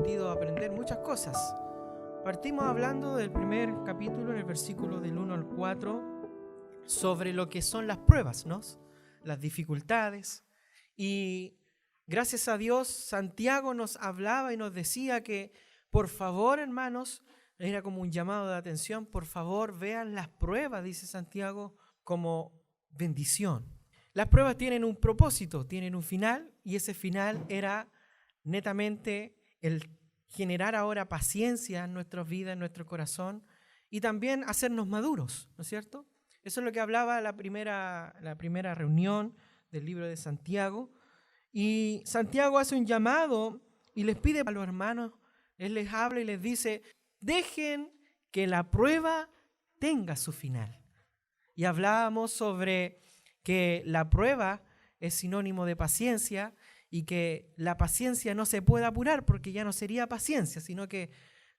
permitido aprender muchas cosas. Partimos hablando del primer capítulo, en el versículo del 1 al 4, sobre lo que son las pruebas, ¿no? Las dificultades. Y gracias a Dios, Santiago nos hablaba y nos decía que, por favor, hermanos, era como un llamado de atención, por favor, vean las pruebas, dice Santiago, como bendición. Las pruebas tienen un propósito, tienen un final, y ese final era netamente el generar ahora paciencia en nuestras vidas, en nuestro corazón, y también hacernos maduros, ¿no es cierto? Eso es lo que hablaba la primera reunión del libro de Santiago. Y Santiago hace un llamado y les pide a los hermanos, él les habla y les dice, dejen que la prueba tenga su final. Y hablábamos sobre que la prueba es sinónimo de paciencia y que la paciencia no se puede apurar porque ya no sería paciencia, sino que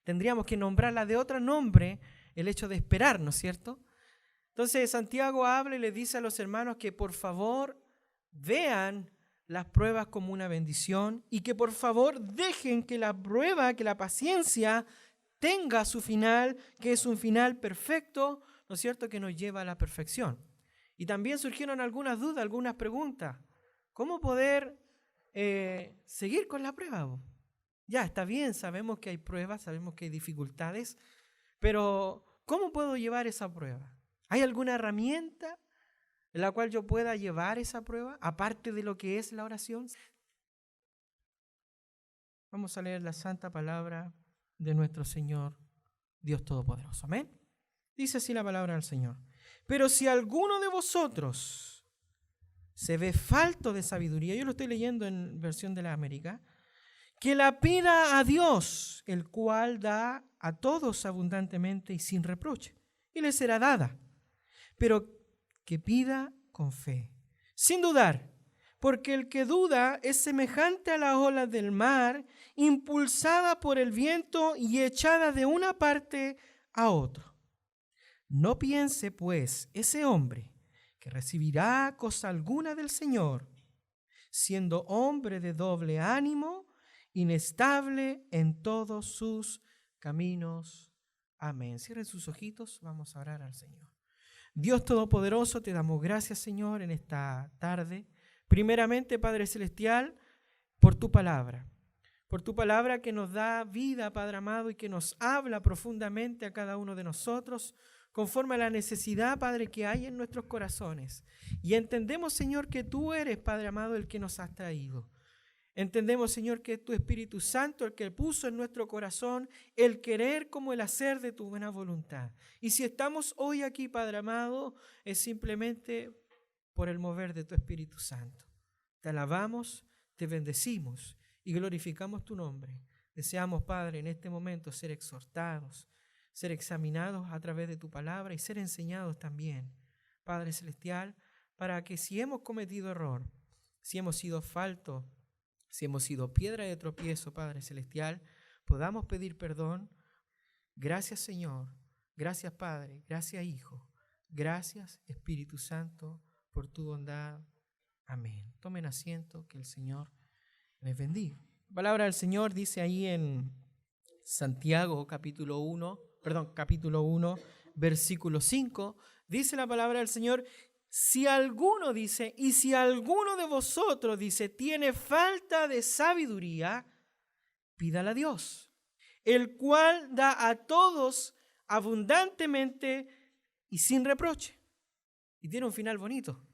tendríamos que nombrarla de otro nombre, el hecho de esperar, ¿no es cierto? Entonces Santiago habla y les dice a los hermanos que por favor vean las pruebas como una bendición y que por favor dejen que la prueba, que la paciencia tenga su final, que es un final perfecto, ¿no es cierto?, que nos lleva a la perfección. Y también surgieron algunas dudas, algunas preguntas. ¿Cómo poder seguir con la prueba? Ya, está bien, sabemos que hay pruebas, sabemos que hay dificultades, pero ¿cómo puedo llevar esa prueba? ¿Hay alguna herramienta en la cual yo pueda llevar esa prueba, aparte de lo que es la oración? Vamos a leer la santa palabra de nuestro Señor, Dios Todopoderoso. Amén. Dice así la palabra del Señor. Pero si alguno de vosotros se ve falto de sabiduría, yo lo estoy leyendo en versión de la América, que la pida a Dios, el cual da a todos abundantemente y sin reproche, y le será dada. Pero que pida con fe, sin dudar, porque el que duda es semejante a las olas del mar, impulsada por el viento y echada de una parte a otra. No piense, pues, ese hombre que recibirá cosa alguna del Señor, siendo hombre de doble ánimo, inestable en todos sus caminos. Amén. Cierren sus ojitos, vamos a orar al Señor. Dios Todopoderoso, te damos gracias, Señor, en esta tarde. Primeramente, Padre Celestial, por tu palabra que nos da vida, Padre amado, y que nos habla profundamente a cada uno de nosotros, conforme a la necesidad, Padre, que hay en nuestros corazones. Y entendemos, Señor, que tú eres, Padre amado, el que nos has traído. Entendemos, Señor, que es tu Espíritu Santo el que puso en nuestro corazón el querer como el hacer de tu buena voluntad. Y si estamos hoy aquí, Padre amado, es simplemente por el mover de tu Espíritu Santo. Te alabamos, te bendecimos y glorificamos tu nombre. Deseamos, Padre, en este momento ser exhortados, ser examinados a través de tu palabra y ser enseñados también, Padre Celestial, para que si hemos cometido error, si hemos sido falto, si hemos sido piedra de tropiezo, Padre Celestial, podamos pedir perdón. Gracias, Señor. Gracias, Padre. Gracias, Hijo. Gracias, Espíritu Santo, por tu bondad. Amén. Tomen asiento, que el Señor les bendiga. La palabra del Señor dice ahí en Santiago capítulo 1, versículo 5, dice la palabra del Señor, si alguno dice, y si alguno de vosotros dice, tiene falta de sabiduría, pídala a Dios, el cual da a todos abundantemente y sin reproche. Y tiene un final bonito,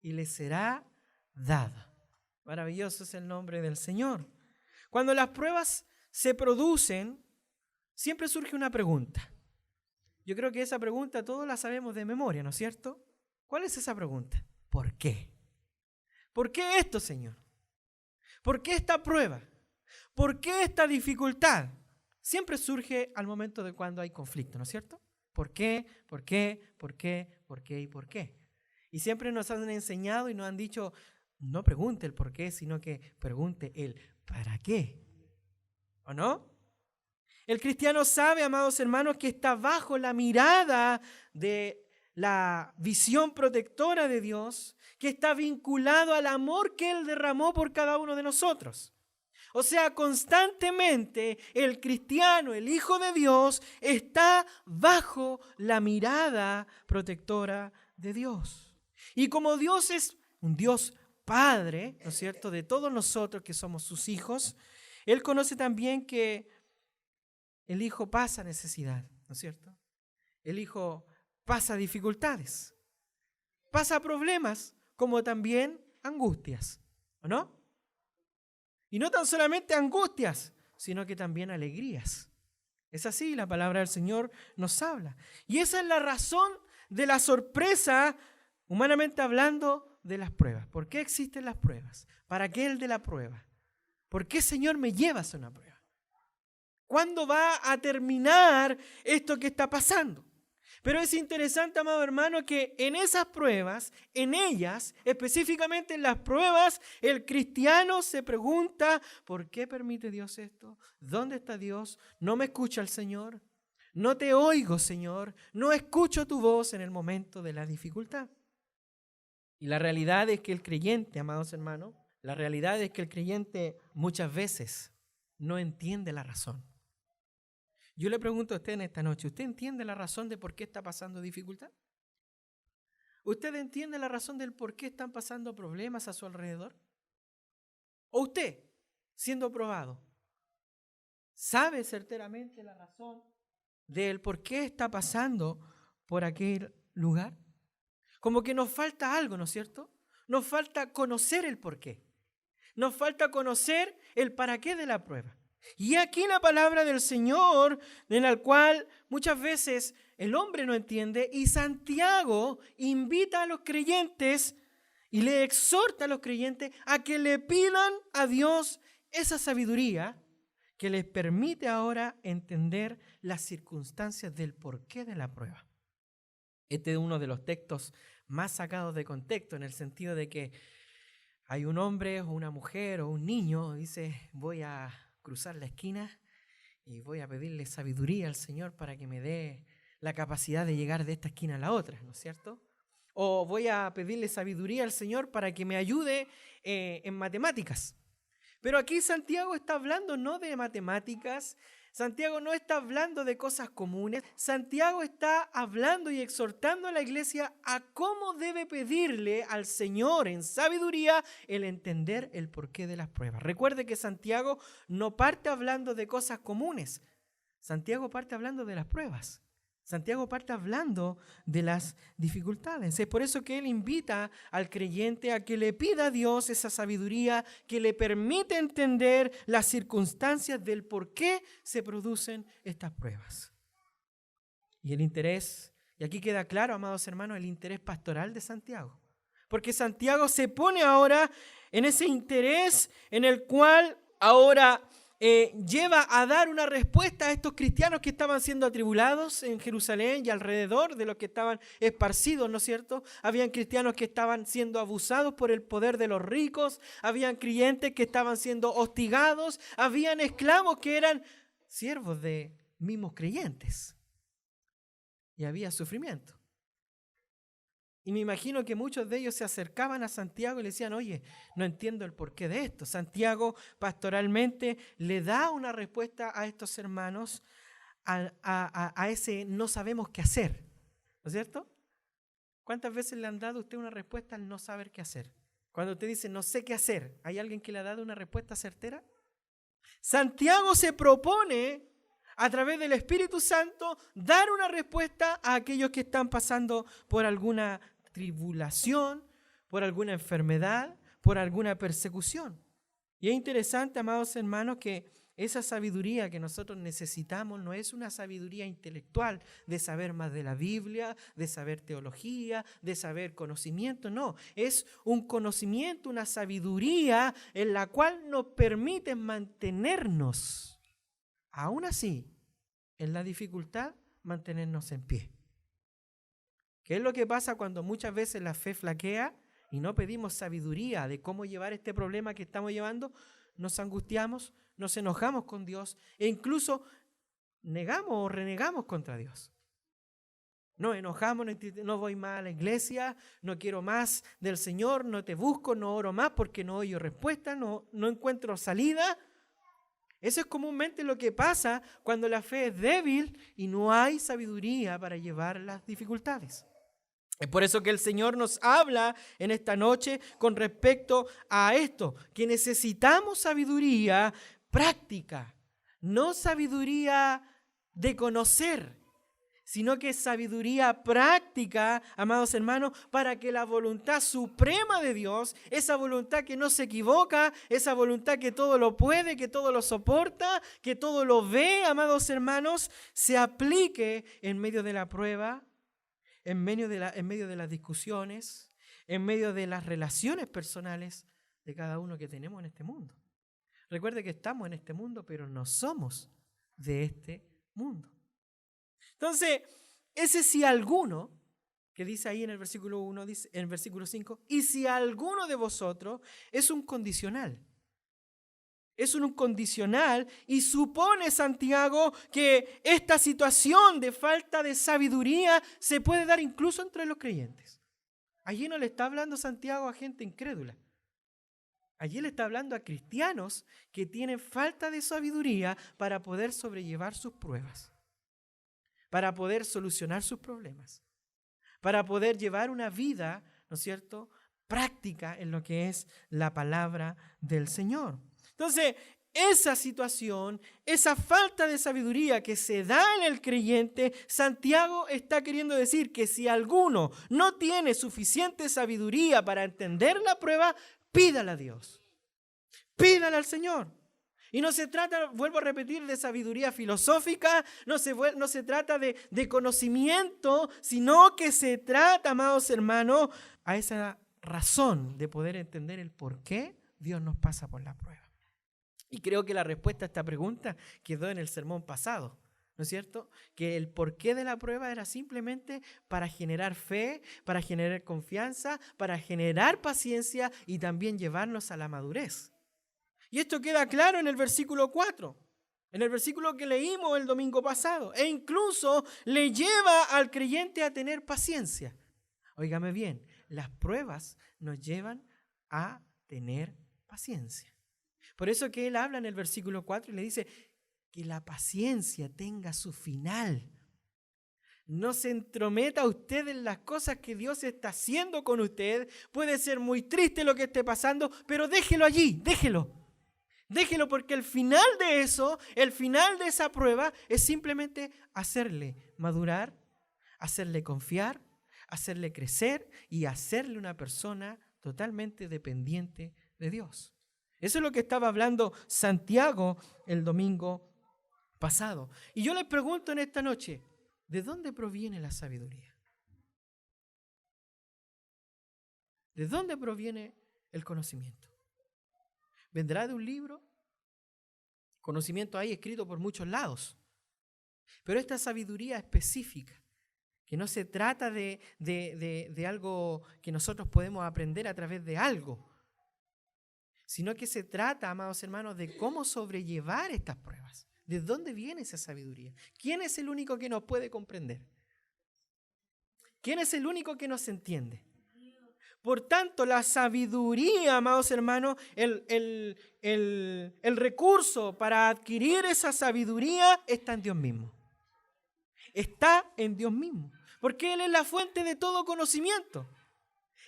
y le será dada. Maravilloso es el nombre del Señor. Cuando las pruebas se producen, siempre surge una pregunta. Yo creo que esa pregunta todos la sabemos de memoria, ¿no es cierto? ¿Cuál es esa pregunta? ¿Por qué? ¿Por qué esto, Señor? ¿Por qué esta prueba? ¿Por qué esta dificultad? Siempre surge al momento de cuando hay conflicto, ¿no es cierto? ¿Por qué? ¿Por qué? ¿Por qué? ¿Por qué? ¿Y por qué? Y siempre nos han enseñado y nos han dicho, no pregunte el por qué, sino que pregunte el ¿para qué? ¿O no? El cristiano sabe, amados hermanos, que está bajo la mirada de la visión protectora de Dios, que está vinculado al amor que Él derramó por cada uno de nosotros. O sea, constantemente el cristiano, el Hijo de Dios, está bajo la mirada protectora de Dios. Y como Dios es un Dios Padre, ¿no es cierto?, de todos nosotros que somos sus hijos, Él conoce también que el Hijo pasa necesidad, ¿no es cierto? El Hijo pasa dificultades, pasa problemas, como también angustias, ¿o no? Y no tan solamente angustias, sino que también alegrías. Es así, la palabra del Señor nos habla. Y esa es la razón de la sorpresa, humanamente hablando, de las pruebas. ¿Por qué existen las pruebas? ¿Para qué el de la prueba? ¿Por qué, Señor, me llevas a una prueba? ¿Cuándo va a terminar esto que está pasando? Pero es interesante, amado hermano, que en esas pruebas, en ellas, específicamente en las pruebas, el cristiano se pregunta, ¿por qué permite Dios esto? ¿Dónde está Dios? ¿No me escucha el Señor? No te oigo, Señor. No escucho tu voz en el momento de la dificultad. Y la realidad es que el creyente, amados hermanos, la realidad es que el creyente muchas veces no entiende la razón. Yo le pregunto a usted en esta noche, ¿usted entiende la razón de por qué está pasando dificultad? ¿Usted entiende la razón del por qué están pasando problemas a su alrededor? ¿O usted, siendo probado, sabe certeramente la razón del por qué está pasando por aquel lugar? Como que nos falta algo, ¿no es cierto? Nos falta conocer el por qué. Nos falta conocer el para qué de la prueba. Y aquí la palabra del Señor, en la cual muchas veces el hombre no entiende, y Santiago invita a los creyentes y le exhorta a los creyentes a que le pidan a Dios esa sabiduría que les permite ahora entender las circunstancias del porqué de la prueba. Este es uno de los textos más sacados de contexto, en el sentido de que hay un hombre o una mujer o un niño, dice, voy a cruzar la esquina y voy a pedirle sabiduría al Señor para que me dé la capacidad de llegar de esta esquina a la otra, ¿no es cierto? O voy a pedirle sabiduría al Señor para que me ayude en matemáticas. Pero aquí Santiago está hablando no de matemáticas, Santiago no está hablando de cosas comunes, Santiago está hablando y exhortando a la iglesia a cómo debe pedirle al Señor en sabiduría el entender el porqué de las pruebas. Recuerde que Santiago no parte hablando de cosas comunes, Santiago parte hablando de las pruebas. Santiago parte hablando de las dificultades. Es por eso que él invita al creyente a que le pida a Dios esa sabiduría que le permite entender las circunstancias del por qué se producen estas pruebas. Y el interés, y aquí queda claro, amados hermanos, el interés pastoral de Santiago. Porque Santiago se pone ahora en ese interés en el cual ahora lleva a dar una respuesta a estos cristianos que estaban siendo atribulados en Jerusalén y alrededor de los que estaban esparcidos, ¿no es cierto? Habían cristianos que estaban siendo abusados por el poder de los ricos, habían creyentes que estaban siendo hostigados, habían esclavos que eran siervos de mismos creyentes y había sufrimiento. Y me imagino que muchos de ellos se acercaban a Santiago y le decían, oye, no entiendo el porqué de esto. Santiago pastoralmente le da una respuesta a estos hermanos a ese no sabemos qué hacer, ¿no es cierto? ¿Cuántas veces le han dado a usted una respuesta al no saber qué hacer? Cuando usted dice no sé qué hacer, ¿hay alguien que le ha dado una respuesta certera? Santiago se propone a través del Espíritu Santo dar una respuesta a aquellos que están pasando por alguna tribulación, por alguna enfermedad, por alguna persecución. Y es interesante, amados hermanos, que esa sabiduría que nosotros necesitamos no es una sabiduría intelectual de saber más de la Biblia, de saber teología, de saber conocimiento, no. Es un conocimiento, una sabiduría en la cual nos permite mantenernos, aún así, en la dificultad, mantenernos en pie. ¿Qué es lo que pasa cuando muchas veces la fe flaquea y no pedimos sabiduría de cómo llevar este problema que estamos llevando? Nos angustiamos, nos enojamos con Dios e incluso negamos o renegamos contra Dios. Nos enojamos, no voy más a la iglesia, no quiero más del Señor, no te busco, no oro más porque no oigo respuesta, no encuentro salida. Eso es comúnmente lo que pasa cuando la fe es débil y no hay sabiduría para llevar las dificultades. Es por eso que el Señor nos habla en esta noche con respecto a esto, que necesitamos sabiduría práctica, no sabiduría de conocer, sino que sabiduría práctica, amados hermanos, para que la voluntad suprema de Dios, esa voluntad que no se equivoca, esa voluntad que todo lo puede, que todo lo soporta, que todo lo ve, amados hermanos, se aplique en medio de la prueba, en medio de las discusiones, en medio de las relaciones personales de cada uno que tenemos en este mundo. Recuerde que estamos en este mundo, pero no somos de este mundo. Entonces, ese si alguno, que dice ahí en el versículo 1, dice, en el versículo 5, y si alguno de vosotros es un condicional. Es un condicional y supone Santiago que esta situación de falta de sabiduría se puede dar incluso entre los creyentes. Allí no le está hablando Santiago a gente incrédula. Allí le está hablando a cristianos que tienen falta de sabiduría para poder sobrellevar sus pruebas, para poder solucionar sus problemas, para poder llevar una vida, ¿no es cierto?, práctica en lo que es la palabra del Señor. Entonces, esa situación, esa falta de sabiduría que se da en el creyente, Santiago está queriendo decir que si alguno no tiene suficiente sabiduría para entender la prueba, pídala a Dios, pídala al Señor. Y no se trata, vuelvo a repetir, de sabiduría filosófica, no se trata de conocimiento, sino que se trata, amados hermanos, a esa razón de poder entender el por qué Dios nos pasa por la prueba. Y creo que la respuesta a esta pregunta quedó en el sermón pasado, ¿no es cierto? Que el porqué de la prueba era simplemente para generar fe, para generar confianza, para generar paciencia y también llevarnos a la madurez. Y esto queda claro en el versículo 4, en el versículo que leímos el domingo pasado. E incluso le lleva al creyente a tener paciencia. Óigame bien, las pruebas nos llevan a tener paciencia. Por eso que él habla en el versículo 4 y le dice que la paciencia tenga su final. No se entrometa usted en las cosas que Dios está haciendo con usted. Puede ser muy triste lo que esté pasando, pero déjelo allí, déjelo. Déjelo porque el final de eso, el final de esa prueba es simplemente hacerle madurar, hacerle confiar, hacerle crecer y hacerle una persona totalmente dependiente de Dios. Eso es lo que estaba hablando Santiago el domingo pasado. Y yo les pregunto en esta noche, ¿de dónde proviene la sabiduría? ¿De dónde proviene el conocimiento? ¿Vendrá de un libro? Conocimiento hay escrito por muchos lados. Pero esta sabiduría específica, que no se trata de algo que nosotros podemos aprender a través de algo, sino que se trata, amados hermanos, de cómo sobrellevar estas pruebas. ¿De dónde viene esa sabiduría? ¿Quién es el único que nos puede comprender? ¿Quién es el único que nos entiende? Por tanto, la sabiduría, amados hermanos, el recurso para adquirir esa sabiduría está en Dios mismo. Está en Dios mismo. Porque Él es la fuente de todo conocimiento.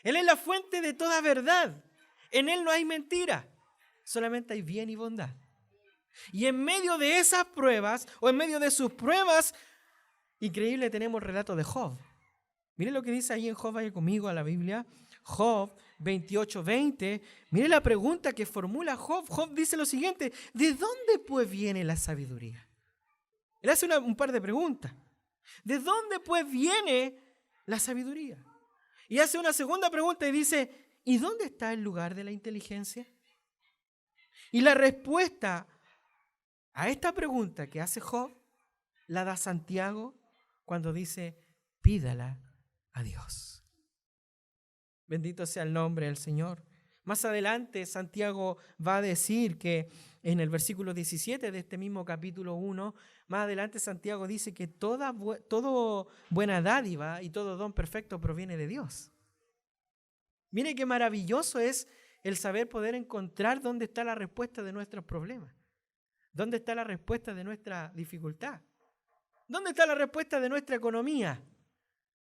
Él es la fuente de toda verdad. En Él no hay mentira, solamente hay bien y bondad. Y en medio de esas pruebas, o en medio de sus pruebas, increíble, tenemos el relato de Job. Miren lo que dice ahí en Job, vaya conmigo a la Biblia. Job 28:20. Miren la pregunta que formula Job. Job dice lo siguiente: ¿de dónde pues viene la sabiduría? Él hace un par de preguntas. ¿De dónde pues viene la sabiduría? Y hace una segunda pregunta y dice: ¿y dónde está el lugar de la inteligencia? Y la respuesta a esta pregunta que hace Job la da Santiago cuando dice: pídala a Dios. Bendito sea el nombre del Señor. Más adelante Santiago va a decir que en el versículo 17 de este mismo capítulo 1, más adelante Santiago dice que toda buena dádiva y todo don perfecto proviene de Dios. Mire qué maravilloso es el saber poder encontrar dónde está la respuesta de nuestros problemas. ¿Dónde está la respuesta de nuestra dificultad? ¿Dónde está la respuesta de nuestra economía?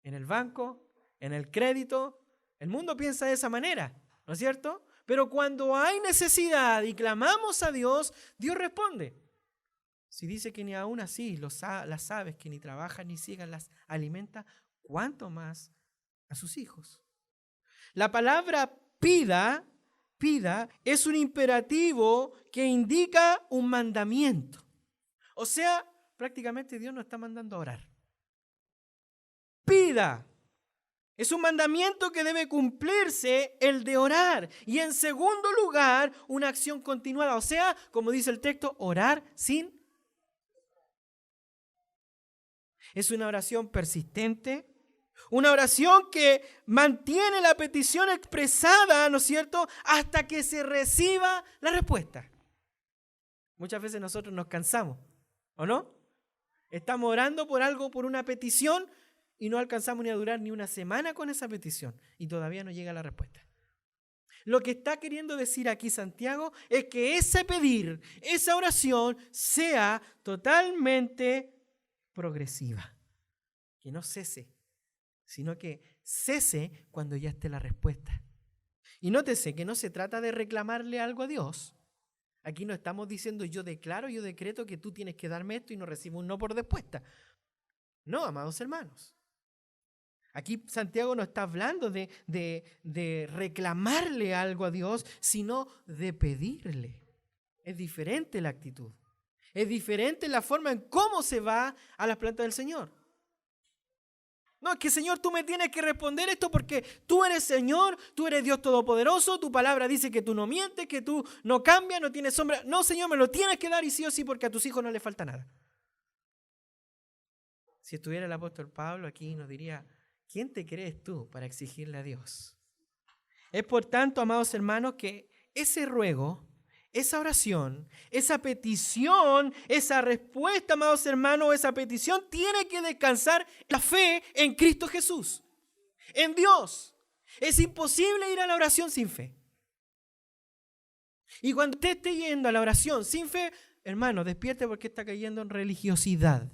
¿En el banco? ¿En el crédito? El mundo piensa de esa manera, ¿no es cierto? Pero cuando hay necesidad y clamamos a Dios, Dios responde. Si dice que ni aún así las aves que ni trabajan ni ciegan las alimenta, ¿cuánto más a sus hijos? La palabra pida es un imperativo que indica un mandamiento. O sea, prácticamente Dios nos está mandando a orar. Pida. Es un mandamiento que debe cumplirse, el de orar. Y en segundo lugar, una acción continuada. O sea, como dice el texto, orar sin. Es una oración persistente. Una oración que mantiene la petición expresada, ¿no es cierto?, hasta que se reciba la respuesta. Muchas veces nosotros nos cansamos, ¿o no? Estamos orando por algo, por una petición, y no alcanzamos ni a durar ni una semana con esa petición, y todavía no llega la respuesta. Lo que está queriendo decir aquí Santiago es que ese pedir, esa oración, sea totalmente progresiva, que no cese, sino que cese cuando ya esté la respuesta. Y nótese que no se trata de reclamarle algo a Dios. Aquí no estamos diciendo yo declaro, yo decreto que tú tienes que darme esto y no recibo un no por respuesta. No, amados hermanos. Aquí Santiago no está hablando de reclamarle algo a Dios, sino de pedirle. Es diferente la actitud. Es diferente la forma en cómo se va a las plantas del Señor. No, es que Señor, tú me tienes que responder esto porque tú eres Señor, tú eres Dios Todopoderoso, tu palabra dice que tú no mientes, que tú no cambias, no tienes sombra. No, Señor, me lo tienes que dar y sí o sí porque a tus hijos no les falta nada. Si estuviera el apóstol Pablo aquí nos diría, ¿quién te crees tú para exigirle a Dios? Es por tanto, amados hermanos, que ese ruego, esa oración, esa petición, esa respuesta, amados hermanos, esa petición tiene que descansar la fe en Cristo Jesús, en Dios. Es imposible ir a la oración sin fe. Y cuando usted esté yendo a la oración sin fe, hermano, despierte porque está cayendo en religiosidad.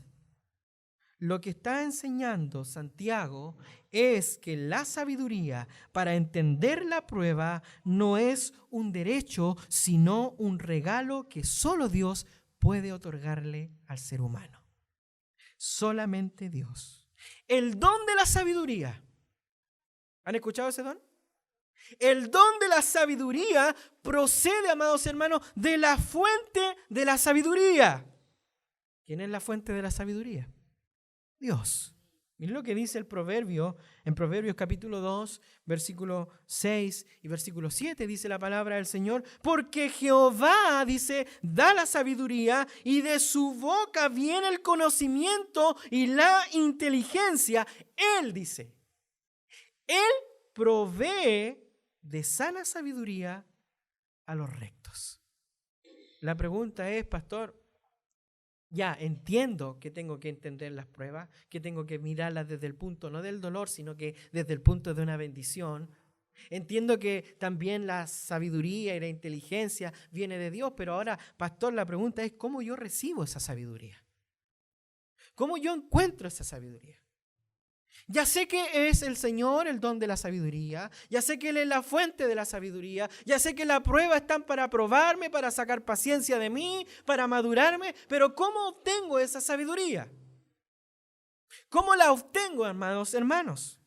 Lo que está enseñando Santiago es que la sabiduría para entender la prueba no es un derecho, sino un regalo que solo Dios puede otorgarle al ser humano. Solamente Dios. El don de la sabiduría. ¿Han escuchado ese don? El don de la sabiduría procede, amados hermanos, de la fuente de la sabiduría. ¿Quién es la fuente de la sabiduría? Dios. Miren lo que dice el proverbio, en Proverbios capítulo 2, versículo 6 y versículo 7, dice la palabra del Señor, porque Jehová, dice, da la sabiduría y de su boca viene el conocimiento y la inteligencia. Él, dice, Él provee de sana sabiduría a los rectos. La pregunta es, pastor, ya entiendo que tengo que entender las pruebas, que tengo que mirarlas desde el punto no del dolor, sino que desde el punto de una bendición. Entiendo que también la sabiduría y la inteligencia viene de Dios, pero ahora, pastor, la pregunta es ¿cómo yo recibo esa sabiduría? ¿Cómo yo encuentro esa sabiduría? Ya sé que es el Señor el don de la sabiduría, ya sé que Él es la fuente de la sabiduría, ya sé que las pruebas están para probarme, para sacar paciencia de mí, para madurarme, pero ¿cómo obtengo esa sabiduría? ¿Cómo la obtengo, hermanos?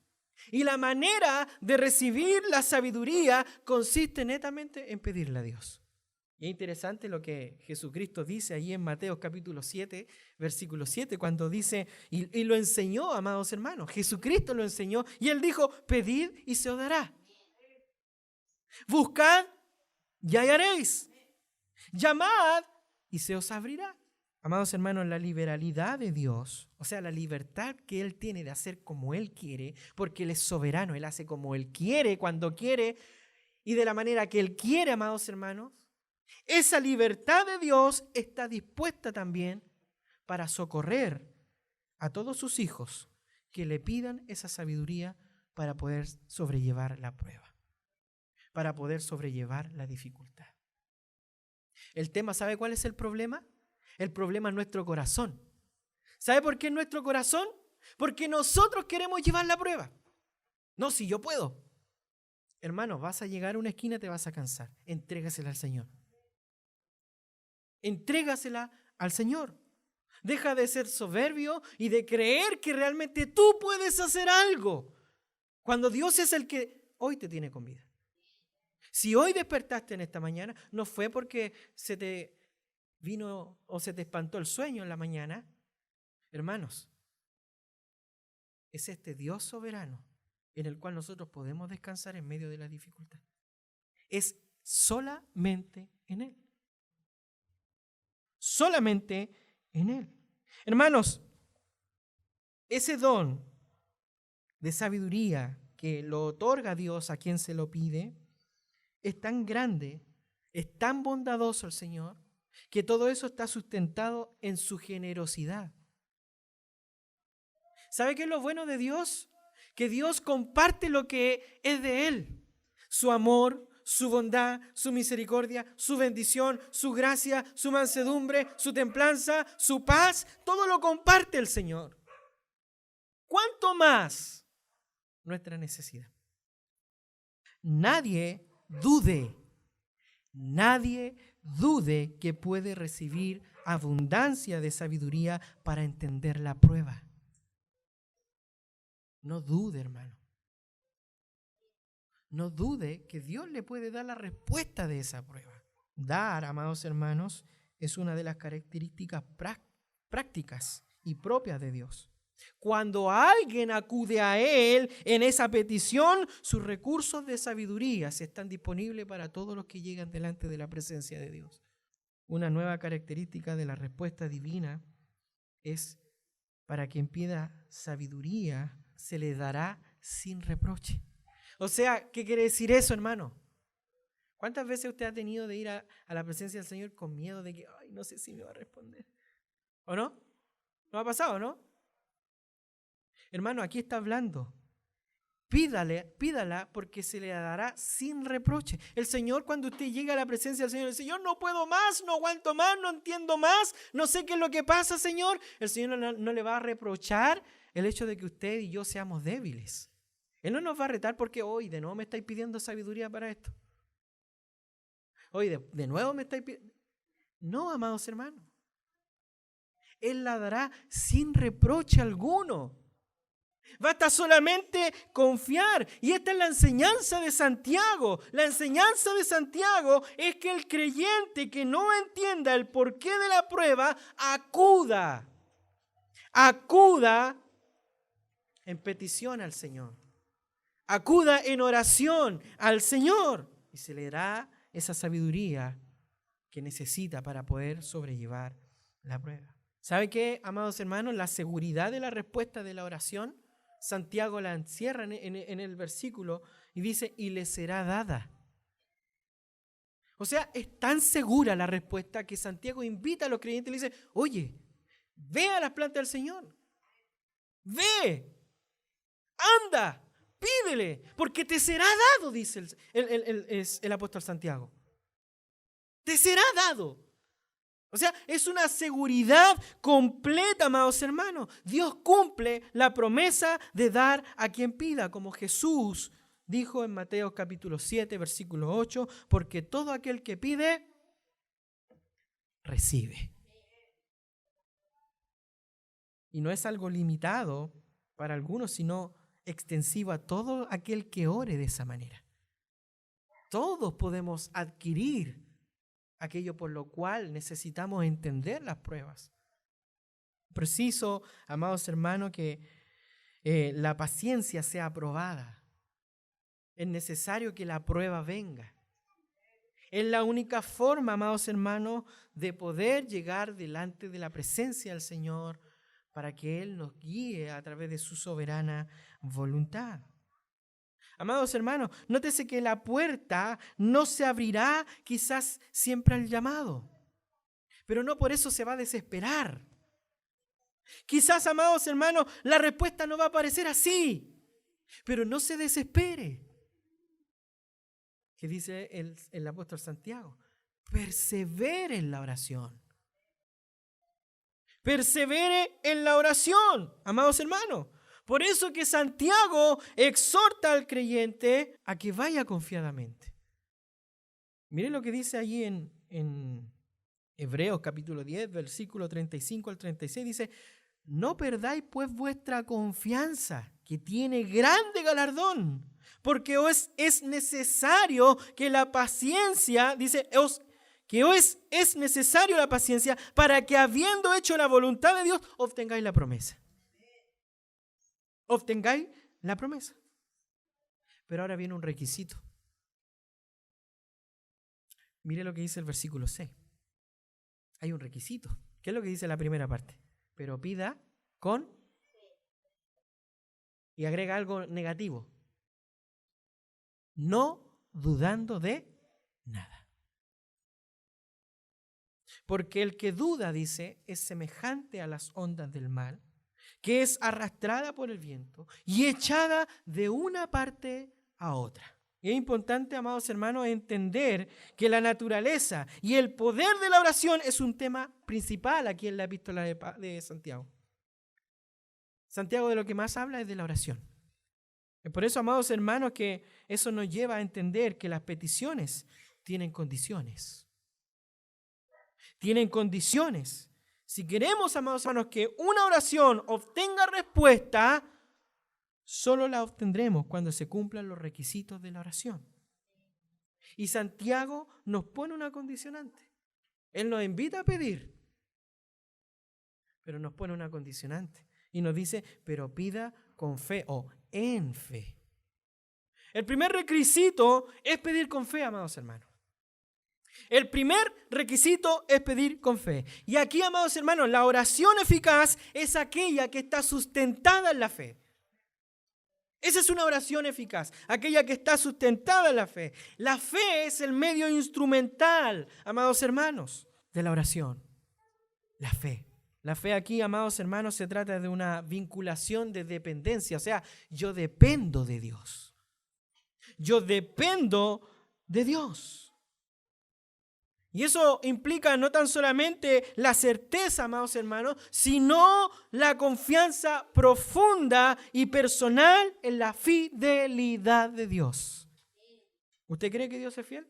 Y la manera de recibir la sabiduría consiste netamente en pedirle a Dios. Y es interesante lo que Jesucristo dice ahí en Mateo capítulo 7, versículo 7, cuando dice, y lo enseñó, amados hermanos, Jesucristo lo enseñó, y Él dijo, pedid y se os dará. Buscad y hallaréis. Llamad y se os abrirá. Amados hermanos, la liberalidad de Dios, o sea, la libertad que Él tiene de hacer como Él quiere, porque Él es soberano, Él hace como Él quiere, cuando quiere, y de la manera que Él quiere, amados hermanos, esa libertad de Dios está dispuesta también para socorrer a todos sus hijos que le pidan esa sabiduría para poder sobrellevar la prueba, para poder sobrellevar la dificultad. El tema, ¿sabe cuál es el problema? El problema es nuestro corazón. ¿Sabe por qué es nuestro corazón? Porque nosotros queremos llevar la prueba. No, si yo puedo. Hermano, vas a llegar a una esquina y te vas a cansar. Entrégasela al Señor. Entrégasela al Señor. Deja de ser soberbio y de creer que realmente tú puedes hacer algo. Cuando Dios es el que hoy te tiene con vida. Si hoy despertaste en esta mañana, no fue porque se te vino o se te espantó el sueño en la mañana. Hermanos, es este Dios soberano en el cual nosotros podemos descansar en medio de la dificultad. Es solamente en Él. Solamente en Él. Hermanos, ese don de sabiduría que lo otorga Dios a quien se lo pide, es tan grande, es tan bondadoso el Señor, que todo eso está sustentado en su generosidad. ¿Sabe qué es lo bueno de Dios? Que Dios comparte lo que es de Él. Su amor, su bondad, su misericordia, su bendición, su gracia, su mansedumbre, su templanza, su paz, todo lo comparte el Señor. ¿Cuánto más nuestra necesidad? Nadie dude que puede recibir abundancia de sabiduría para entender la prueba. No dude, hermano. No dude que Dios le puede dar la respuesta de esa prueba. Dar, amados hermanos, es una de las características prácticas y propias de Dios. Cuando alguien acude a Él en esa petición, sus recursos de sabiduría están disponibles para todos los que llegan delante de la presencia de Dios. Una nueva característica de la respuesta divina es: para quien pida sabiduría, se le dará sin reproche. O sea, ¿qué quiere decir eso, hermano? ¿Cuántas veces usted ha tenido de ir a la presencia del Señor con miedo de que, ay, no sé si me va a responder? ¿O no? ¿No ha pasado, no? Hermano, aquí está hablando. Pídala porque se le dará sin reproche. El Señor, cuando usted llega a la presencia del Señor, dice: Señor, no puedo más, no aguanto más, no entiendo más, no sé qué es lo que pasa, Señor. El Señor no le va a reprochar el hecho de que usted y yo seamos débiles. Él no nos va a retar porque hoy de nuevo me estáis pidiendo sabiduría para esto. Hoy de nuevo me estáis pidiendo. No, amados hermanos. Él la dará sin reproche alguno. Basta solamente confiar. Y esta es la enseñanza de Santiago. La enseñanza de Santiago es que el creyente que no entienda el porqué de la prueba, acuda en petición al Señor. Acuda en oración al Señor y se le dará esa sabiduría que necesita para poder sobrellevar la prueba. ¿Sabe qué, amados hermanos? La seguridad de la respuesta de la oración, Santiago la encierra en el versículo y dice: y le será dada. O sea, es tan segura la respuesta que Santiago invita a los creyentes y le dice: oye, ve a las plantas del Señor. Ve, anda, pídele, porque te será dado, dice el apóstol Santiago. Te será dado. O sea, es una seguridad completa, amados hermanos. Dios cumple la promesa de dar a quien pida, como Jesús dijo en Mateo capítulo 7, versículo 8, porque todo aquel que pide, recibe. Y no es algo limitado para algunos, sino extensivo a todo aquel que ore de esa manera. Todos podemos adquirir aquello por lo cual necesitamos entender las pruebas. Preciso, amados hermanos, que la paciencia sea aprobada. Es necesario que la prueba venga. Es la única forma, amados hermanos, de poder llegar delante de la presencia del Señor para que Él nos guíe a través de su soberana voluntad. Amados hermanos, nótese que la puerta no se abrirá quizás siempre al llamado, pero no por eso se va a desesperar. Quizás, amados hermanos, la respuesta no va a aparecer así, pero no se desespere. ¿Qué dice el apóstol Santiago? Persevere en la oración. Persevere en la oración, amados hermanos. Por eso que Santiago exhorta al creyente a que vaya confiadamente. Miren lo que dice allí en Hebreos capítulo 10, versículo 35 al 36. Dice, no perdáis pues vuestra confianza, que tiene grande galardón, porque es necesario que la paciencia, dice, es necesario la paciencia para que habiendo hecho la voluntad de Dios, obtengáis la promesa. Obtengáis la promesa. Pero ahora viene un requisito. Mire lo que dice el versículo 6. Hay un requisito. ¿Qué es lo que dice la primera parte? Pero pida con... Y agrega algo negativo. No dudando de nada. Porque el que duda, dice, es semejante a las ondas del mar, que es arrastrada por el viento y echada de una parte a otra. Y es importante, amados hermanos, entender que la naturaleza y el poder de la oración es un tema principal aquí en la epístola de Santiago. Santiago de lo que más habla es de la oración. Es por eso, amados hermanos, que eso nos lleva a entender que las peticiones tienen condiciones. Tienen condiciones. Si queremos, amados hermanos, que una oración obtenga respuesta, solo la obtendremos cuando se cumplan los requisitos de la oración. Y Santiago nos pone una condicionante. Él nos invita a pedir, pero nos pone una condicionante. Y nos dice, pero pida con fe o en fe. El primer requisito es pedir con fe, amados hermanos. El primer requisito es pedir con fe. Y aquí, amados hermanos, la oración eficaz es aquella que está sustentada en la fe. Esa es una oración eficaz, aquella que está sustentada en la fe. La fe es el medio instrumental, amados hermanos, de la oración. La fe. La fe aquí, amados hermanos, se trata de una vinculación de dependencia. O sea, yo dependo de Dios. Yo dependo de Dios. Y eso implica no tan solamente la certeza, amados hermanos, sino la confianza profunda y personal en la fidelidad de Dios. ¿Usted cree que Dios es fiel?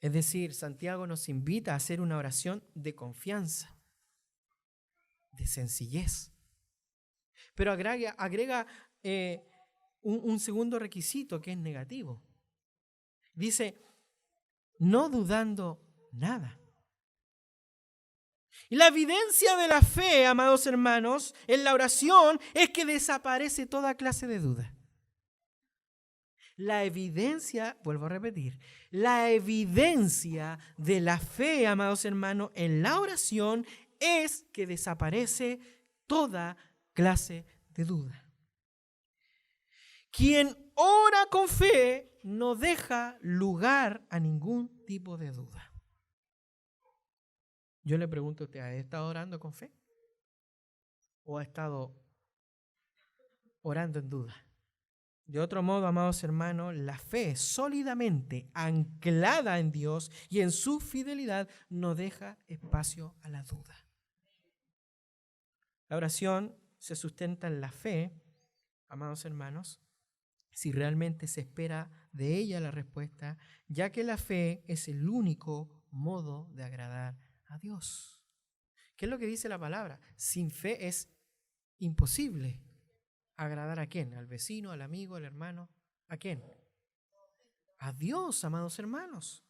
Es decir, Santiago nos invita a hacer una oración de confianza, de sencillez. Pero agrega un segundo requisito que es negativo. Dice, no dudando nada. Y la evidencia de la fe, amados hermanos, en la oración es que desaparece toda clase de duda. La evidencia, vuelvo a repetir, la evidencia de la fe, amados hermanos, en la oración es que desaparece toda clase de duda. Quien ora con fe no deja lugar a ningún tipo de duda. Yo le pregunto a usted, ¿ha estado orando con fe? ¿O ha estado orando en duda? De otro modo, amados hermanos, la fe sólidamente anclada en Dios y en su fidelidad no deja espacio a la duda. La oración se sustenta en la fe, amados hermanos, si realmente se espera de ella la respuesta, ya que la fe es el único modo de agradar a Dios. ¿Qué es lo que dice la palabra? Sin fe es imposible. ¿Agradar a quién? ¿Al vecino, al amigo, al hermano? ¿A quién? A Dios, amados hermanos.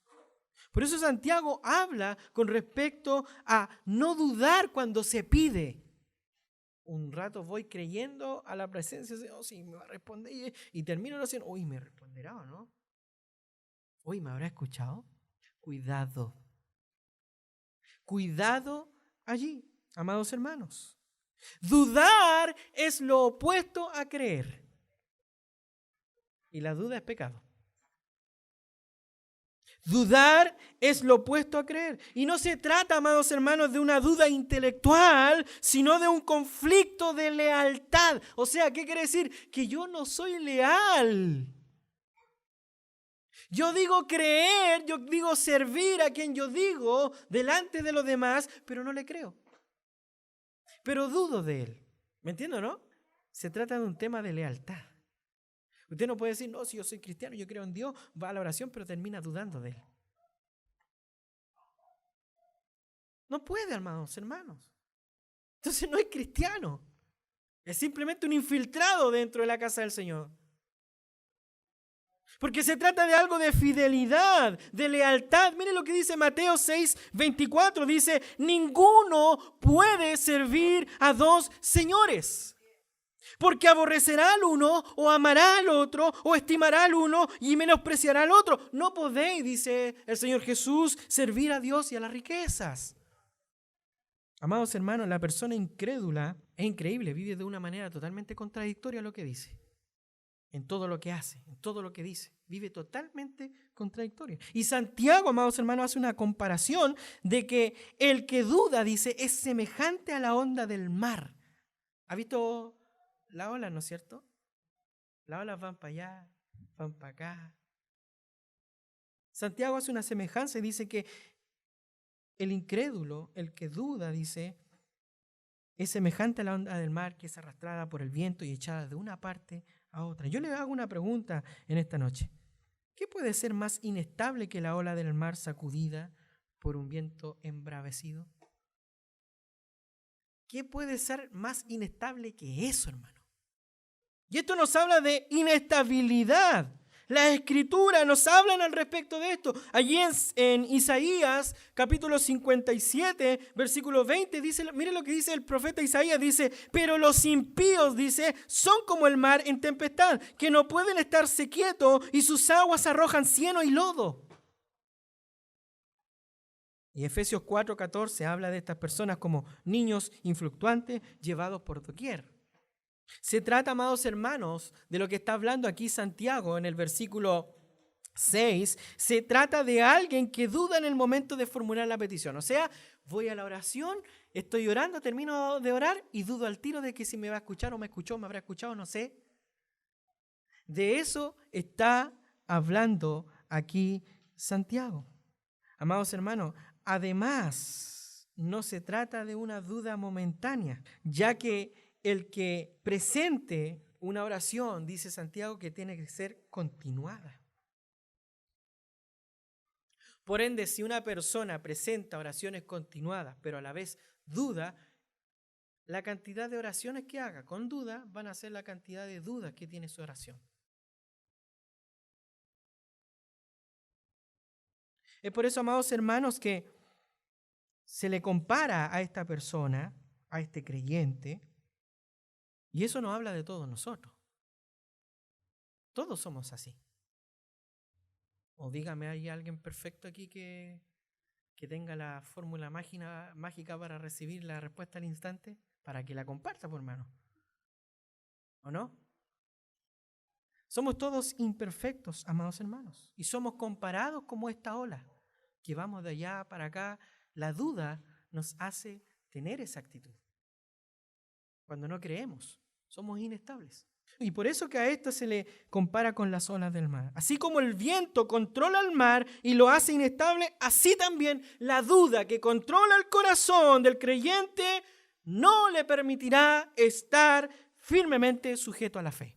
Por eso Santiago habla con respecto a no dudar cuando se pide. Un rato voy creyendo a la presencia de Dios, sí, me va a responder, y termino la oración, uy, ¿me responderá o no? Uy, ¿me habrá escuchado? Cuidado. Cuidado allí, amados hermanos. Dudar es lo opuesto a creer. Y la duda es pecado. Dudar es lo opuesto a creer. Y no se trata, amados hermanos, de una duda intelectual, sino de un conflicto de lealtad. O sea, ¿qué quiere decir? Que yo no soy leal. Yo digo creer, yo digo servir a quien yo digo delante de los demás, pero no le creo. Pero dudo de él. ¿Me entiende, no? Se trata de un tema de lealtad. Usted no puede decir, no, si yo soy cristiano, yo creo en Dios, va a la oración, pero termina dudando de él. No puede, amados hermanos. Entonces no es cristiano. Es simplemente un infiltrado dentro de la casa del Señor. Porque se trata de algo de fidelidad, de lealtad. Mire lo que dice Mateo 6:24. Dice, ninguno puede servir a dos señores. Porque aborrecerá al uno, o amará al otro, o estimará al uno y menospreciará al otro. No podéis, dice el Señor Jesús, servir a Dios y a las riquezas. Amados hermanos, la persona incrédula es increíble, vive de una manera totalmente contradictoria a lo que dice. En todo lo que hace, en todo lo que dice, vive totalmente contradictoria. Y Santiago, amados hermanos, hace una comparación de que el que duda, dice, es semejante a la onda del mar. ¿Ha visto las olas, no es cierto? Las olas van para allá, van para acá. Santiago hace una semejanza y dice que el incrédulo, el que duda, dice, es semejante a la onda del mar que es arrastrada por el viento y echada de una parte a otra. Yo le hago una pregunta en esta noche. ¿Qué puede ser más inestable que la ola del mar sacudida por un viento embravecido? ¿Qué puede ser más inestable que eso, hermano? Y esto nos habla de inestabilidad. Las Escrituras nos hablan al respecto de esto. Allí en Isaías, capítulo 57, versículo 20, dice, mire lo que dice el profeta Isaías, dice, pero los impíos, dice, son como el mar en tempestad, que no pueden estarse quietos y sus aguas arrojan cieno y lodo. Y Efesios 4:14 habla de estas personas como niños influctuantes llevados por doquier. Se trata, amados hermanos, de lo que está hablando aquí Santiago en el versículo 6. Se trata de alguien que duda en el momento de formular la petición. O sea, voy a la oración, estoy orando, termino de orar y dudo al tiro de que si me va a escuchar o me escuchó, me habrá escuchado, no sé. De eso está hablando aquí Santiago. Amados hermanos, además, no se trata de una duda momentánea, ya que el que presente una oración, dice Santiago, que tiene que ser continuada. Por ende, si una persona presenta oraciones continuadas, pero a la vez duda, la cantidad de oraciones que haga con duda van a ser la cantidad de dudas que tiene su oración. Es por eso, amados hermanos, que se le compara a esta persona, a este creyente, y eso nos habla de todos nosotros. Todos somos así. O dígame, ¿hay alguien perfecto aquí que tenga la fórmula mágica para recibir la respuesta al instante? Para que la comparta, por hermano. ¿O no? Somos todos imperfectos, amados hermanos. Y somos comparados como esta ola, que vamos de allá para acá. La duda nos hace tener esa actitud. Cuando no creemos, somos inestables. Y por eso que a esto se le compara con las olas del mar. Así como el viento controla el mar y lo hace inestable, así también la duda que controla el corazón del creyente no le permitirá estar firmemente sujeto a la fe.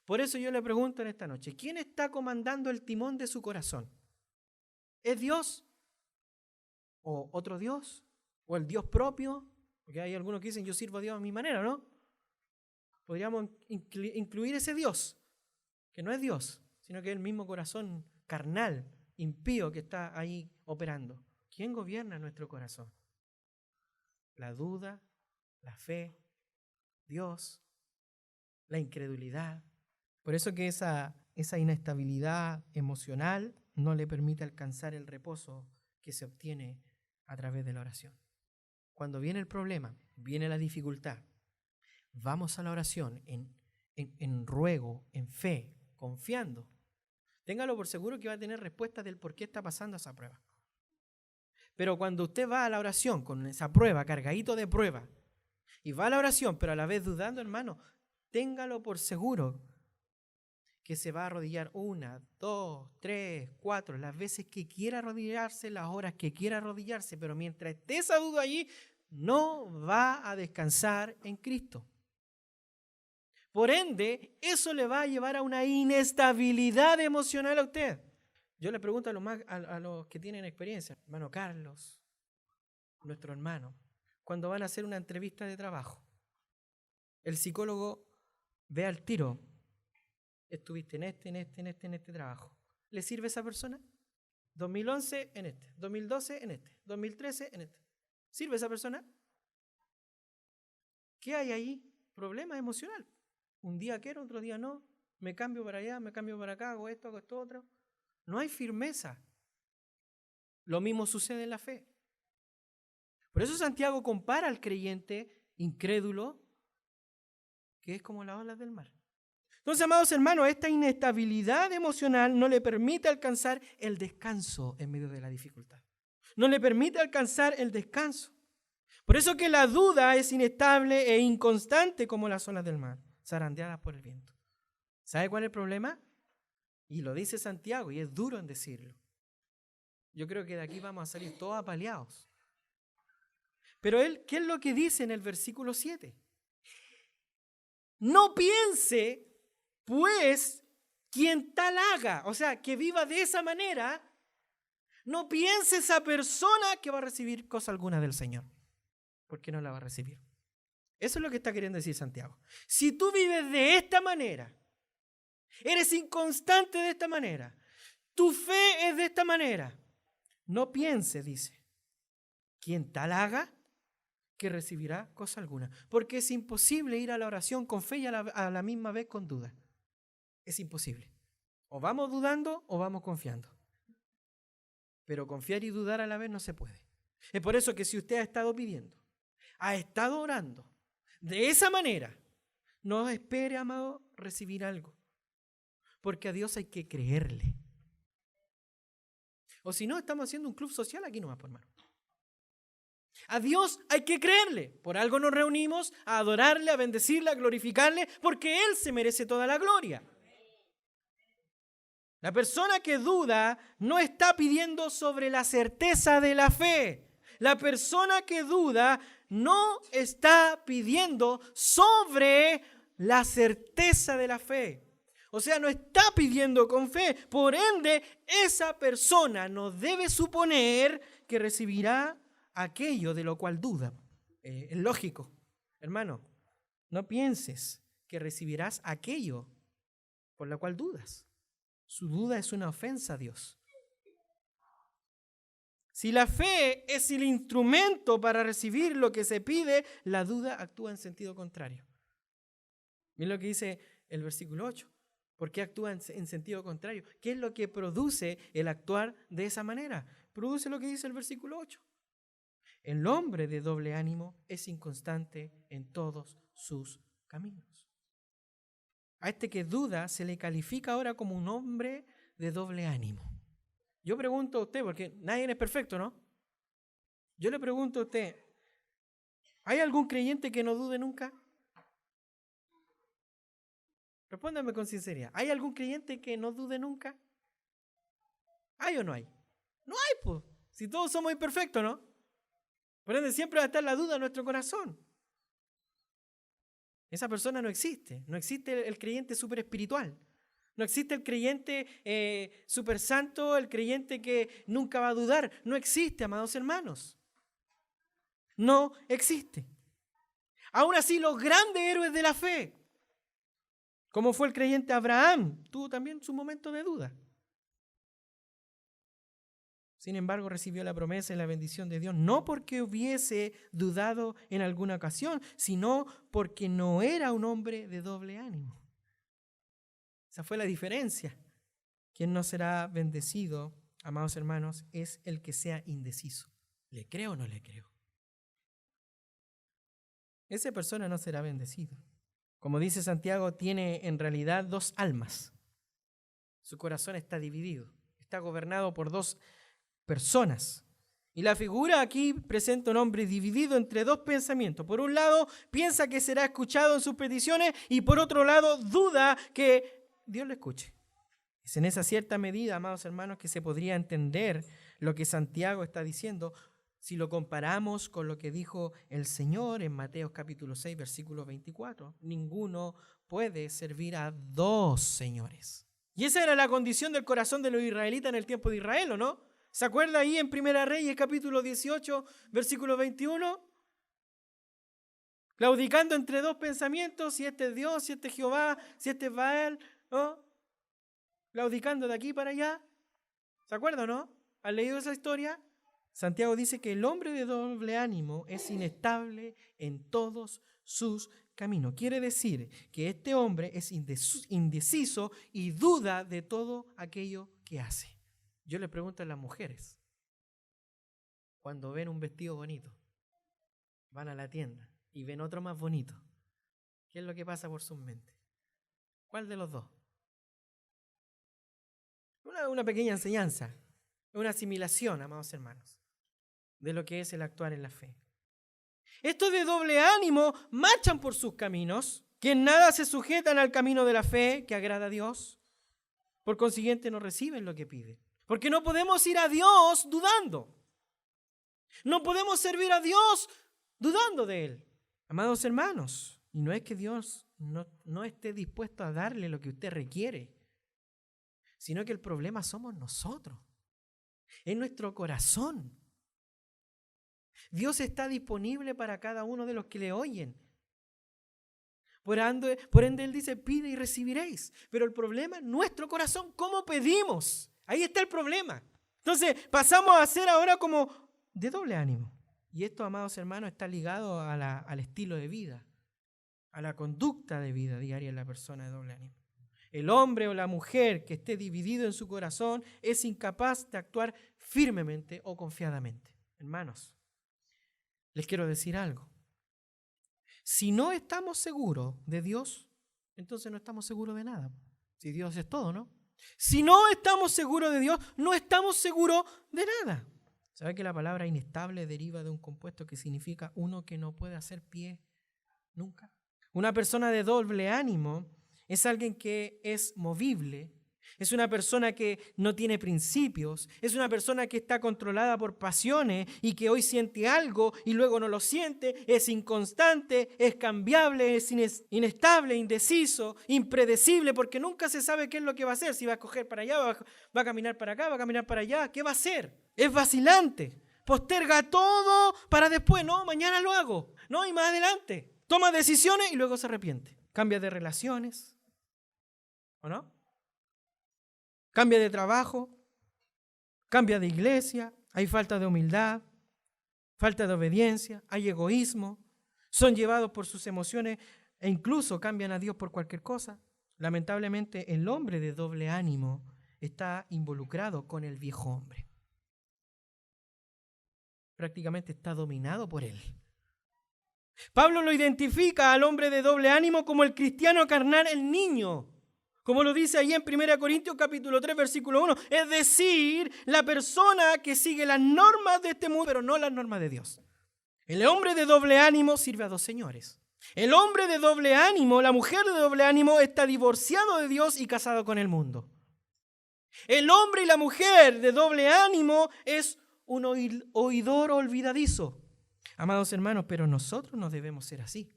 Por eso yo le pregunto en esta noche, ¿quién está comandando el timón de su corazón? ¿Es Dios? ¿O otro Dios? ¿O el Dios propio? Porque hay algunos que dicen, yo sirvo a Dios a mi manera, ¿no? Podríamos incluir ese Dios, que no es Dios, sino que es el mismo corazón carnal, impío que está ahí operando. ¿Quién gobierna nuestro corazón? La duda, la fe, Dios, la incredulidad. Por eso que esa inestabilidad emocional no le permite alcanzar el reposo que se obtiene a través de la oración. Cuando viene el problema, viene la dificultad, vamos a la oración en ruego, en fe, confiando. Téngalo por seguro que va a tener respuesta del por qué está pasando esa prueba. Pero cuando usted va a la oración con esa prueba, cargadito de prueba, y va a la oración, pero a la vez dudando, hermano, téngalo por seguro que se va a arrodillar 1, 2, 3, 4, las veces que quiera arrodillarse, las horas que quiera arrodillarse, pero mientras esté esa duda allí, no va a descansar en Cristo. Por ende, eso le va a llevar a una inestabilidad emocional a usted. Yo le pregunto a los que tienen experiencia, hermano Carlos, nuestro hermano, cuando van a hacer una entrevista de trabajo, el psicólogo ve al tiro, estuviste en este trabajo. ¿Le sirve a esa persona? 2011 en este, 2012 en este, 2013 en este. ¿Sirve a esa persona? ¿Qué hay ahí? Problema emocional. Un día quiero, otro día no. Me cambio para allá, me cambio para acá, hago esto otro. No hay firmeza. Lo mismo sucede en la fe. Por eso Santiago compara al creyente incrédulo, que es como las olas del mar. Entonces, amados hermanos, esta inestabilidad emocional no le permite alcanzar el descanso en medio de la dificultad. No le permite alcanzar el descanso. Por eso que la duda es inestable e inconstante como las olas del mar, zarandeadas por el viento. ¿Sabe cuál es el problema? Y lo dice Santiago, y es duro en decirlo. Yo creo que de aquí vamos a salir todos apaleados. Pero él, ¿qué es lo que dice en el versículo 7? No piense, pues, quien tal haga, o sea, que viva de esa manera, no piense esa persona que va a recibir cosa alguna del Señor, porque no la va a recibir. Eso es lo que está queriendo decir Santiago. Si tú vives de esta manera, eres inconstante de esta manera, tu fe es de esta manera, no piense, dice, quien tal haga, que recibirá cosa alguna. Porque es imposible ir a la oración con fe y a la misma vez con duda. Es imposible. O vamos dudando o vamos confiando. Pero confiar y dudar a la vez no se puede. Es por eso que si usted ha estado pidiendo, ha estado orando, de esa manera, no espere, amado, recibir algo. Porque a Dios hay que creerle. O si no, estamos haciendo un club social aquí nomás, por hermano. A Dios hay que creerle. Por algo nos reunimos a adorarle, a bendecirle, a glorificarle, porque Él se merece toda la gloria. La persona que duda no está pidiendo sobre la certeza de la fe. La persona que duda no está pidiendo sobre la certeza de la fe. O sea, no está pidiendo con fe. Por ende, esa persona no debe suponer que recibirá aquello de lo cual duda. Es lógico. Hermano, no pienses que recibirás aquello por lo cual dudas. Su duda es una ofensa a Dios. Si la fe es el instrumento para recibir lo que se pide, la duda actúa en sentido contrario. Miren lo que dice el versículo 8. ¿Por qué actúa en sentido contrario? ¿Qué es lo que produce el actuar de esa manera? Produce lo que dice el versículo 8. El hombre de doble ánimo es inconstante en todos sus caminos. A este que duda se le califica ahora como un hombre de doble ánimo. Yo pregunto a usted, porque nadie es perfecto, ¿no? Yo le pregunto a usted, ¿hay algún creyente que no dude nunca? Respóndame con sinceridad. ¿Hay algún creyente que no dude nunca? ¿Hay o no hay? No hay, pues. Si todos somos imperfectos, ¿no? Por ende, siempre va a estar la duda en nuestro corazón. Esa persona no existe. No existe el creyente súper espiritual. No existe el creyente súper santo, el creyente que nunca va a dudar. No existe, amados hermanos. No existe. Aún así, los grandes héroes de la fe, como fue el creyente Abraham, tuvo también su momento de duda. Sin embargo, recibió la promesa y la bendición de Dios, no porque hubiese dudado en alguna ocasión, sino porque no era un hombre de doble ánimo. Esa fue la diferencia. Quien no será bendecido, amados hermanos, es el que sea indeciso. ¿Le creo o no le creo? Esa persona no será bendecido. Como dice Santiago, tiene en realidad dos almas. Su corazón está dividido, está gobernado por dos personas. Y la figura aquí presenta un hombre dividido entre dos pensamientos. Por un lado, piensa que será escuchado en sus peticiones y por otro lado, duda que Dios le escuche. Es en esa cierta medida, amados hermanos, que se podría entender lo que Santiago está diciendo si lo comparamos con lo que dijo el Señor en Mateo capítulo 6, versículo 24. Ninguno puede servir a dos señores. Y esa era la condición del corazón de los israelitas en el tiempo de Israel, ¿o no? ¿Se acuerda ahí en Primera Reyes capítulo 18, versículo 21? Claudicando entre dos pensamientos, si este es Dios, si este es Jehová, si este es Baal, ¿no? Claudicando de aquí para allá. ¿Se acuerda o no? ¿Han leído esa historia? Santiago dice que el hombre de doble ánimo es inestable en todos sus caminos. Quiere decir que este hombre es indeciso y duda de todo aquello que hace. Yo le pregunto a las mujeres, cuando ven un vestido bonito, van a la tienda y ven otro más bonito, ¿qué es lo que pasa por sus mentes? ¿Cuál de los dos? Una pequeña enseñanza, una asimilación, amados hermanos, de lo que es el actuar en la fe. Estos de doble ánimo marchan por sus caminos, que en nada se sujetan al camino de la fe que agrada a Dios. Por consiguiente no reciben lo que piden. Porque no podemos ir a Dios dudando. No podemos servir a Dios dudando de Él. Amados hermanos, y no es que Dios no esté dispuesto a darle lo que usted requiere, sino que el problema somos nosotros. Es nuestro corazón. Dios está disponible para cada uno de los que le oyen. Por ende, Él dice, pide y recibiréis. Pero el problema es nuestro corazón, ¿cómo pedimos? Ahí está el problema. Entonces, pasamos a ser ahora como de doble ánimo. Y esto, amados hermanos, está ligado al estilo de vida, a la conducta de vida diaria de la persona de doble ánimo. El hombre o la mujer que esté dividido en su corazón es incapaz de actuar firmemente o confiadamente. Hermanos, les quiero decir algo. Si no estamos seguros de Dios, entonces no estamos seguros de nada. Si Dios es todo, ¿no? Si no estamos seguros de Dios, no estamos seguros de nada. ¿Sabe que la palabra inestable deriva de un compuesto que significa uno que no puede hacer pie nunca? Una persona de doble ánimo es alguien que es movible, es una persona que no tiene principios, es una persona que está controlada por pasiones y que hoy siente algo y luego no lo siente, es inconstante, es cambiable, es inestable, indeciso, impredecible, porque nunca se sabe qué es lo que va a hacer, si va a coger para allá, va a caminar para acá, va a caminar para allá, ¿qué va a hacer? Es vacilante, posterga todo para después, no, mañana lo hago, no, y más adelante, toma decisiones y luego se arrepiente, cambia de relaciones, ¿o no? Cambia de trabajo, cambia de iglesia, hay falta de humildad, falta de obediencia, hay egoísmo, son llevados por sus emociones e incluso cambian a Dios por cualquier cosa. Lamentablemente, el hombre de doble ánimo está involucrado con el viejo hombre. Prácticamente está dominado por él. Pablo lo identifica al hombre de doble ánimo como el cristiano carnal, el niño. Como lo dice ahí en 1 Corintios capítulo 3, versículo 1. Es decir, la persona que sigue las normas de este mundo, pero no las normas de Dios. El hombre de doble ánimo sirve a dos señores. El hombre de doble ánimo, la mujer de doble ánimo, está divorciado de Dios y casado con el mundo. El hombre y la mujer de doble ánimo es un oidor olvidadizo. Amados hermanos, pero nosotros no debemos ser así.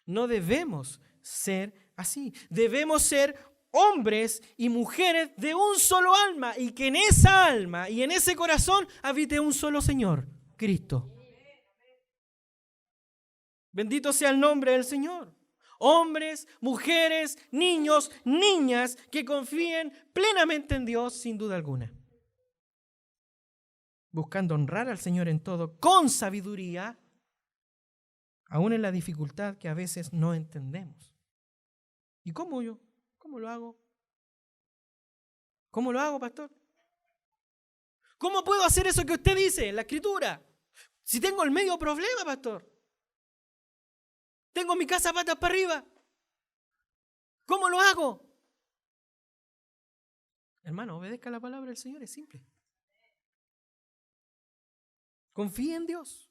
No debemos ser así. Debemos ser hombres y mujeres de un solo alma y que en esa alma y en ese corazón habite un solo Señor, Cristo. Bendito sea el nombre del Señor. Hombres, mujeres, niños, niñas que confíen plenamente en Dios sin duda alguna. Buscando honrar al Señor en todo con sabiduría, aún en la dificultad que a veces no entendemos. ¿Y cómo yo? ¿Cómo lo hago? ¿Cómo lo hago, pastor? ¿Cómo puedo hacer eso que usted dice en la Escritura? Si tengo el medio problema, pastor. Tengo mi casa patas para arriba. ¿Cómo lo hago? Hermano, obedezca la palabra del Señor, es simple. Confíe en Dios.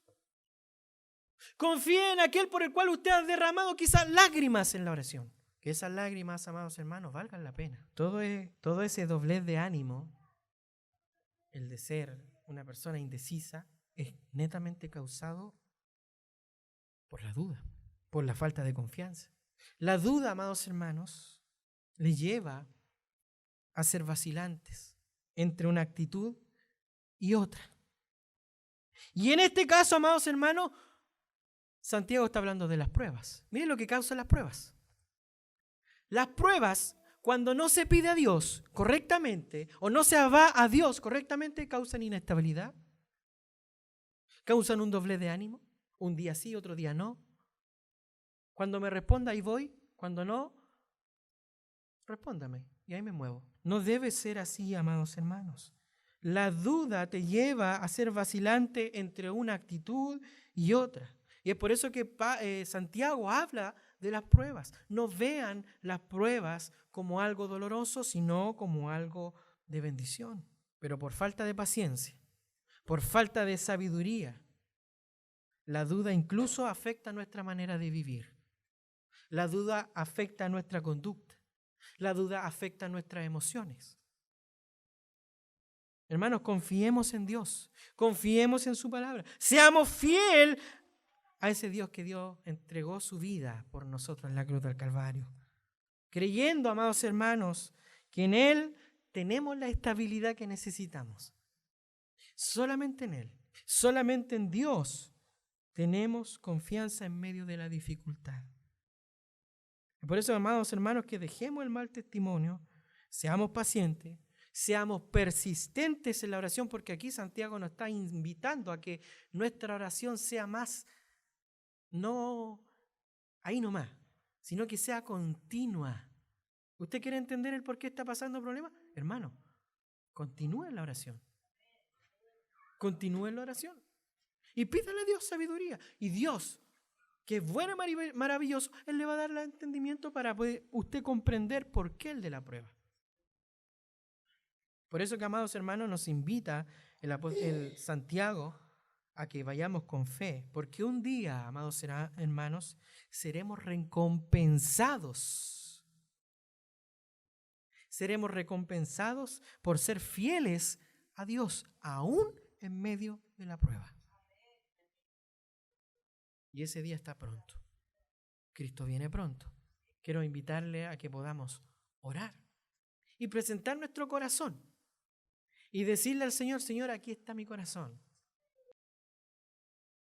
Confíe en aquel por el cual usted ha derramado quizás lágrimas en la oración. que esas lágrimas, amados hermanos, valgan la pena. Todo ese doblez de ánimo, el de ser una persona indecisa, es netamente causado por la duda, por la falta de confianza. La duda, amados hermanos, le lleva a ser vacilantes entre una actitud y otra. Y en este caso, amados hermanos, Santiago está hablando de las pruebas. Miren lo que causan las pruebas. Las pruebas, cuando no se pide a Dios correctamente o no se va a Dios correctamente, causan inestabilidad, causan un doblez de ánimo, un día sí, otro día no. Cuando me responda, ahí voy. Cuando no, respóndame y ahí me muevo. No debe ser así, amados hermanos. La duda te lleva a ser vacilante entre una actitud y otra. Y es por eso que Santiago habla de las pruebas. No vean las pruebas como algo doloroso, sino como algo de bendición. Pero por falta de paciencia, por falta de sabiduría, la duda incluso afecta nuestra manera de vivir. La duda afecta nuestra conducta. La duda afecta nuestras emociones. Hermanos, confiemos en Dios, confiemos en su palabra, seamos fieles a ese Dios que entregó su vida por nosotros en la cruz del Calvario, creyendo, amados hermanos, que en Él tenemos la estabilidad que necesitamos. Solamente en Él, solamente en Dios tenemos confianza en medio de la dificultad. Y por eso, amados hermanos, que dejemos el mal testimonio, seamos pacientes, seamos persistentes en la oración, porque aquí Santiago nos está invitando a que nuestra oración sea más, no ahí nomás, sino que sea continua. ¿Usted quiere entender el por qué está pasando el problema? Hermano, continúe en la oración. Continúe en la oración. Y pídale a Dios sabiduría. Y Dios, que es bueno y maravilloso, Él le va a dar el entendimiento para poder usted comprender por qué el de la prueba. Por eso que, amados hermanos, nos invita el Santiago a que vayamos con fe, porque un día, amados hermanos, seremos recompensados. Seremos recompensados por ser fieles a Dios, aún en medio de la prueba. Y ese día está pronto. Cristo viene pronto. Quiero invitarle a que podamos orar y presentar nuestro corazón y decirle al Señor: Señor, aquí está mi corazón.